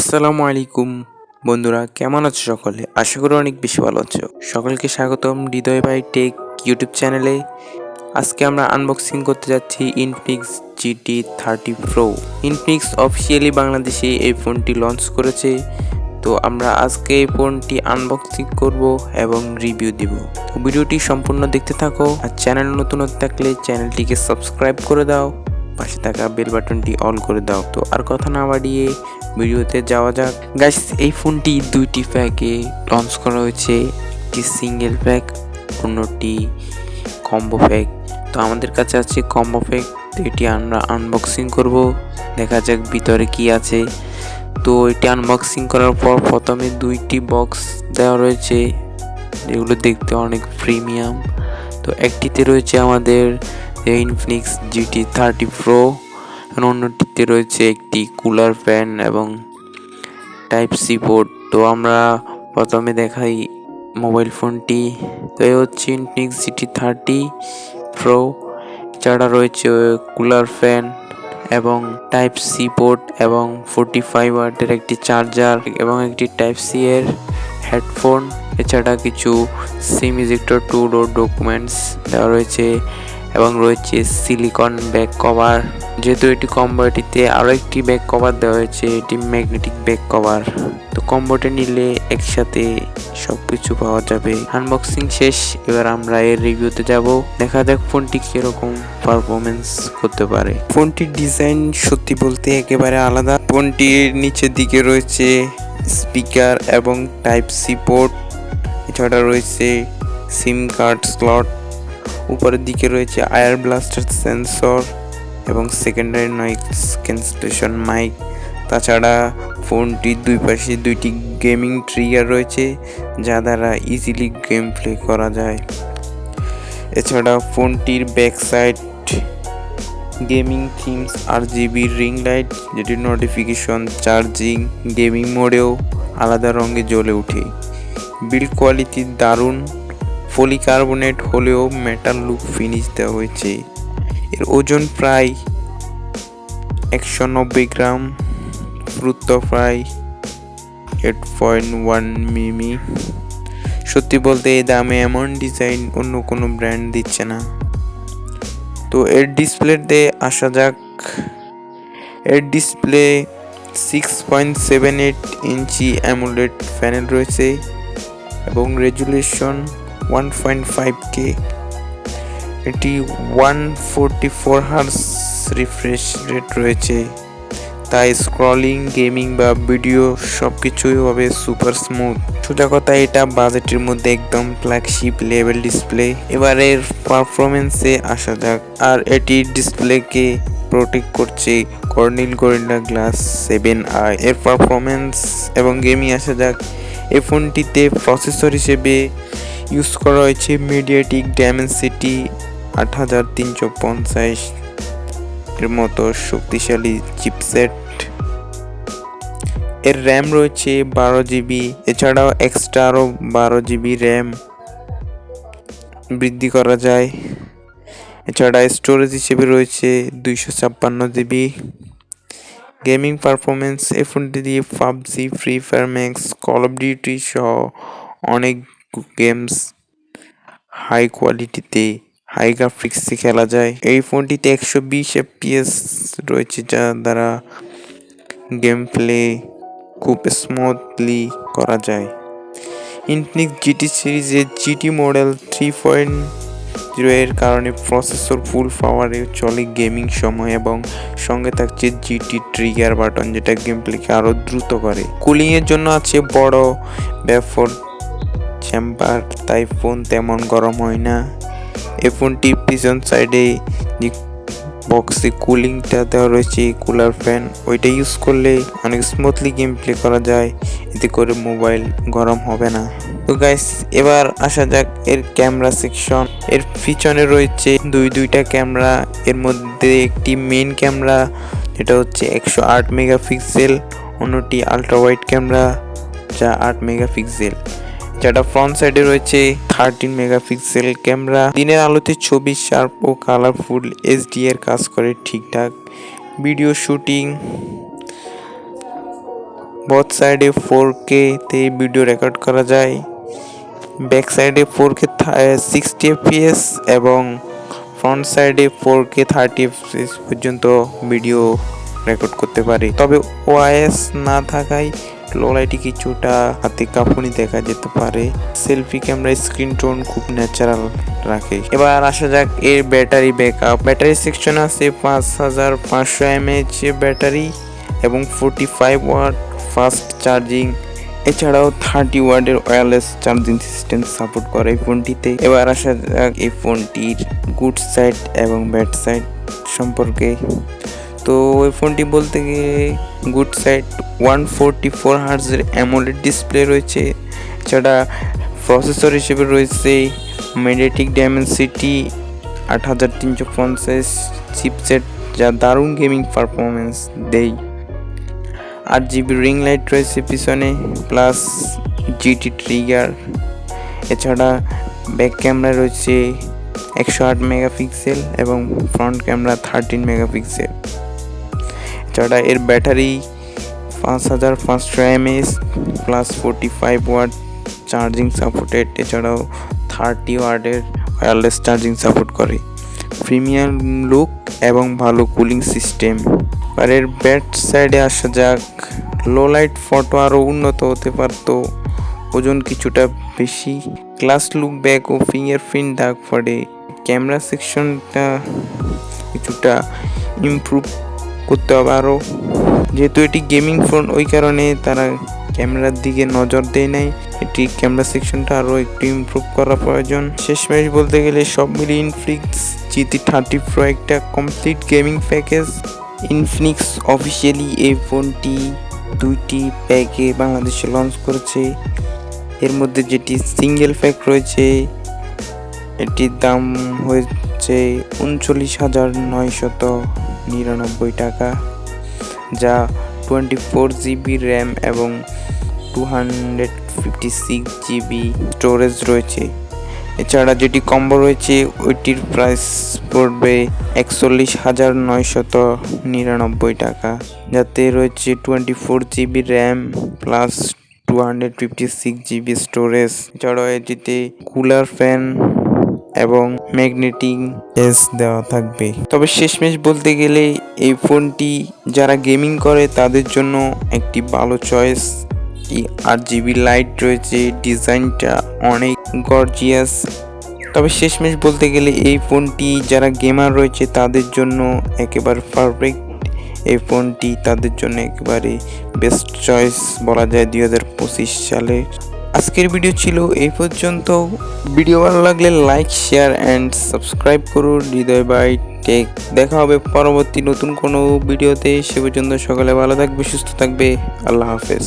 আসসালামু আলাইকুম বন্ধুরা, কেমন আছো সকলে? আশা করি অনেক বেশি ভালো আছো। সকলকে স্বাগতম হৃদয় ভাই টেক ইউটিউব চ্যানেলে। আজকে আমরা আনবক্সিং করতে যাচ্ছি Infinix GT 30 pro. Infinix officially বাংলাদেশে এই ফোনটি লঞ্চ করেছে। তো আমরা আজকে এই ফোনটি আনবক্সিং করব এবং রিভিউ দিব। তো ভিডিওটি সম্পূর্ণ দেখতে থাকো, আর চ্যানেল নতুন থাকলে চ্যানেলটিকে সাবস্ক্রাইব করে দাও, পাশে থাকা বেল বাটনটি অল করে দাও। তো আর কথা না বাড়িয়ে ভিডিওতে যাওয়া যাক। গাইস, এই ফোনটি দুইটি প্যাকে লঞ্চ করা হয়েছে, একটি সিঙ্গেল প্যাক, অন্যটি কম্বো প্যাক। তো আমাদের কাছে আছে কম্বো প্যাক, তো এটি আমরা আনবক্সিং করব, দেখা যাক ভিতরে কি আছে। তো এটি আনবক্সিং করার পর প্রথমে দুইটি বক্স দেওয়া রয়েছে, যেগুলো দেখতে অনেক প্রিমিয়াম। তো একটিতে রয়েছে আমাদের ইনফিনিক্স জিটি 30 প্রো, অন্যটিতে রয়েছে একটি কুলার ফ্যান এবং টাইপ সি পোর্ট। তো আমরা প্রথমে দেখাই মোবাইল ফোনটি। তো এই হচ্ছে ইনফিনিক্স জিটি 30 প্রো। এছাড়া রয়েছে কুলার ফ্যান এবং টাইপ সি পোর্ট এবং 45 ওয়াটের একটি চার্জার এবং একটি টাইপ সি এর হেডফোন। এছাড়া কিছু সিম ইজেক্টর টুল ও ডকুমেন্টস দেওয়া রয়েছে এবং রয়েছে সিলিকন ব্যাক কভার। যেহেতু এটি কম্বো, এটিতে আরও একটি ব্যাক কভার দেওয়া হয়েছে, এটি ম্যাগনেটিক ব্যাক কভার। তো কম্বোটা নিলে একসাথে সবকিছু পাওয়া যাবে। আনবক্সিং শেষ, এবার আমরা এর রিভিউতে যাব। দেখা যাক ফোনটি কিরকম পারফরমেন্স করতে পারে। ফোনটির ডিজাইন সত্যি বলতে একেবারে আলাদা। ফোনটির নিচের দিকে রয়েছে স্পিকার এবং টাইপ সি পোর্ট, এছাড়া রয়েছে সিম কার্ড স্লট। উপরের দিকে রয়েছে আয়ার ব্লাস্টার সেন্সর এবং সেকেন্ডারি নয়েজ ক্যান্সেলেশন মাইক। তাছাড়া ফোনটির দুই পাশে দুইটি গেমিং ট্রিগার রয়েছে, যা দ্বারা ইজিলি গেম প্লে করা যায়। এছাড়া ফোনটির back side gaming themes RGB ring light, যেটি নোটিফিকেশন, চার্জিং, গেমিং মোডেও আলাদা রঙে জ্বলে ওঠে। বিল্ড কোয়ালিটি দারুণ, পলিকার্বনেট হলেও মেটাল লুক ফিনিশ দেওয়া হয়েছে। এর ওজন প্রায় 190 গ্রাম, পুরুত্ব প্রায় 8.1 মিমি। সত্যি বলতে এই দামে এমন ডিজাইন অন্য কোনো ব্র্যান্ড দিচ্ছে না। তো এর ডিসপ্লেতে আসা যাক। এর ডিসপ্লে 6.78 ইঞ্চি AMOLED প্যানেল রয়েছে এবং রেজুলেশন 1.5K। এটি 144 হার্জ রিফ্রেশ রেট রয়েছে, তাই স্ক্রলিং, গেমিং বা ভিডিও সবকিছুই হবে সুপার স্মুথ। সোজা কথা, এটা বাজেটের মধ্যে একদম ফ্ল্যাগশিপ লেভেল ডিসপ্লে। এবার এর পারফরমেন্সে আসা যাক। আর এটি ডিসপ্লেকে প্রোটেক্ট করছে কর্নিল গরিলা গ্লাস 7i। এর পারফরমেন্স এবং গেমিং আসা যাক। এই ফোনটিতে প্রসেসর হিসেবে ইউজ করা হয়েছে MediaTek Dimensity 8350 এর মতো শক্তিশালী চিপসেট। এর র্যাম রয়েছে 12GB, এছাড়াও এক্সট্রা আরও 12GB র্যাম বৃদ্ধি করা যায়। এছাড়া স্টোরেজ হিসেবে রয়েছে 256GB। গেমিং পারফরমেন্স, এই ফোনটি দিয়ে PUBG, free fire max, call of duty সহ অনেক গেমস হাই কোয়ালিটিতে, হাই গ্রাফিক্সে খেলা যায়। এই ফোনটিতে 120 FPS রয়েছে, যা দ্বারা গেম প্লে খুব স্মুথলি করা যায়। ইনফিনিক্স জিটি সিরিজের জিটি মডেল 3.0 এর কারণে প্রসেসর ফুল পাওয়ারে চলে গেমিং সময় এবং সঙ্গে থাকছে জিটি ট্রিগার বাটন, যেটা গেম প্লেকে আরও দ্রুত করে। কুলিং এর জন্য আছে বড় ব্যাফর চেম্বার, তাই ফোন তেমন গরম হয় না। এই ফোনটির পিছন সাইডে যে বক্সে কুলিংটা দেওয়া রয়েছে, কুলার ফ্যান, ওইটা ইউজ করলে অনেক স্মুথলি গেম প্লে করা যায়, এতে করে মোবাইল গরম হবে না। তো গাইস, এবার আসা যাক এর ক্যামেরা সেকশন। এর পিছনে রয়েছে দুইটা ক্যামেরা। এর মধ্যে একটি মেইন ক্যামেরা, যেটা হচ্ছে 108 মেগাপিক্সেল, অন্যটি আলট্রা ওয়াইড ক্যামেরা, যা 8 মেগাপিক্সেল। যেটা ফ্রন্ট সাইডে রয়েছে 13 মেগাপিক্সেল ক্যামেরা। দিনের আলোতে ছবি শার্প ও কালারফুল HDR কাজ করে ঠিকঠাক। ভিডিও শুটিং বোথ সাইডে 4K তে ভিডিও রেকর্ড করা যায়। ব্যাক সাইডে 4K 60 fps এবং ফ্রন্ট সাইডে 4K 30 fps পর্যন্ত ভিডিও রেকর্ড করতে পারে। তবে ওআইএস না থাকায় লো লাইটে কিছুটা হাতে কাঁপুনি দেখা যেতে পারে। সেলফি ক্যামেরা স্ক্রিন টোন খুব ন্যাচারাল রাখে। এবার আসা যাক এর ব্যাটারি ব্যাকআপ। ব্যাটারি সেকশন আছে 5500 mAh ব্যাটারি এবং 45 ওয়াট ফাস্ট চার্জিং, এছাড়াও 30 ওয়াটের ওয়্যারলেস চার্জিং সিস্টেম সাপোর্ট করে এই ফোনটিতে। এবার আসা যাক এই ফোনটির গুড সাইড এবং ব্যাড সাইড সম্পর্কে। তো এই ফোনটি বলতে গিয়ে গুড সাইড 144 হার্টজের অ্যামোলেড ডিসপ্লে রয়েছে। এছাড়া প্রসেসর হিসেবে রয়েছে MediaTek Dimensity 8350 চিপসেট, যা দারুণ গেমিং পারফরমেন্স দেয়। 8GB রিং লাইট রয়েছে পিছনে, প্লাস GT ট্রিগার। এছাড়া ব্যাক ক্যামেরা রয়েছে 108 মেগাপিক্সেল এবং ফ্রন্ট ক্যামেরা 13 মেগাপিক্সেল। এছাড়া এর battery 5500 mAh plus 45 watt charging supported, এছাড়াও 30 ওয়াটের ওয়্যারলেস চার্জিং সাপোর্ট করে। প্রিমিয়াম লুক এবং ভালো কুলিং সিস্টেম। আর এর ব্যাক সাইডে আসা যাক, লো লাইট ফটো আরও উন্নত হতে পারত, ওজন কিছুটা বেশি, গ্লাস লুক ব্যাক ও ফিঙ্গারপ্রিন্ট দাগ পড়ে। ক্যামেরা সেকশনটা কিছুটা ইমপ্রুভ করতে হবে আরও। যেহেতু এটি গেমিং ফোন, ওই কারণে তারা ক্যামেরার দিকে নজর দেয় নাই। এটি ক্যামেরা সেকশনটা আরও একটু ইমপ্রুভ করা প্রয়োজন। শেষমেশ বলতে গেলে সব মিলিয়ে ইনফিনিক্স GT 30 Pro একটা complete gaming package. Infinix officially এই ফোনটি 2টি প্যাকে বাংলাদেশে লঞ্চ করেছে। এর মধ্যে যেটি সিঙ্গেল প্যাক রয়েছে, এটির দাম হয়েছে 39,999 টাকা, যা 24GB র্যাম এবং 256GB স্টোরেজ রয়েছে। এছাড়া যেটি কম্বো রয়েছে ওইটির প্রাইস পড়বে 41,999 টাকা, যাতে রয়েছে 24GB RAM plus 256GB storage. এছাড়াও এটিতে কুলার ফ্যান এবং ম্যাগনেটিক কেস দেওয়া থাকবে। তবে শেষমেশ বলতে গেলে এই ফোনটি যারা গেমিং করে তাদের জন্য একটি ভালো চয়েস। 8GB লাইট রয়েছে, ডিজাইনটা অনেক গর্জিয়াস। তবে শেষমেশ বলতে গেলে এই ফোনটি যারা গেমার রয়েছে তাদের জন্য একেবারে পারফেক্ট। এই ফোনটি তাদের জন্য একেবারে বেস্ট চয়েস বলা যায় 2025 সালে। আজকের ভিডিও ছিল এই পর্যন্ত। ভিডিও ভালো লাগলে লাইক, শেয়ার অ্যান্ড সাবস্ক্রাইব করুন হৃদয় ভাই টেক। দেখা হবে পরবর্তী নতুন কোনো ভিডিওতে। সে পর্যন্ত সকালে ভালো থাকবে, সুস্থ থাকবে। আল্লাহ হাফেজ।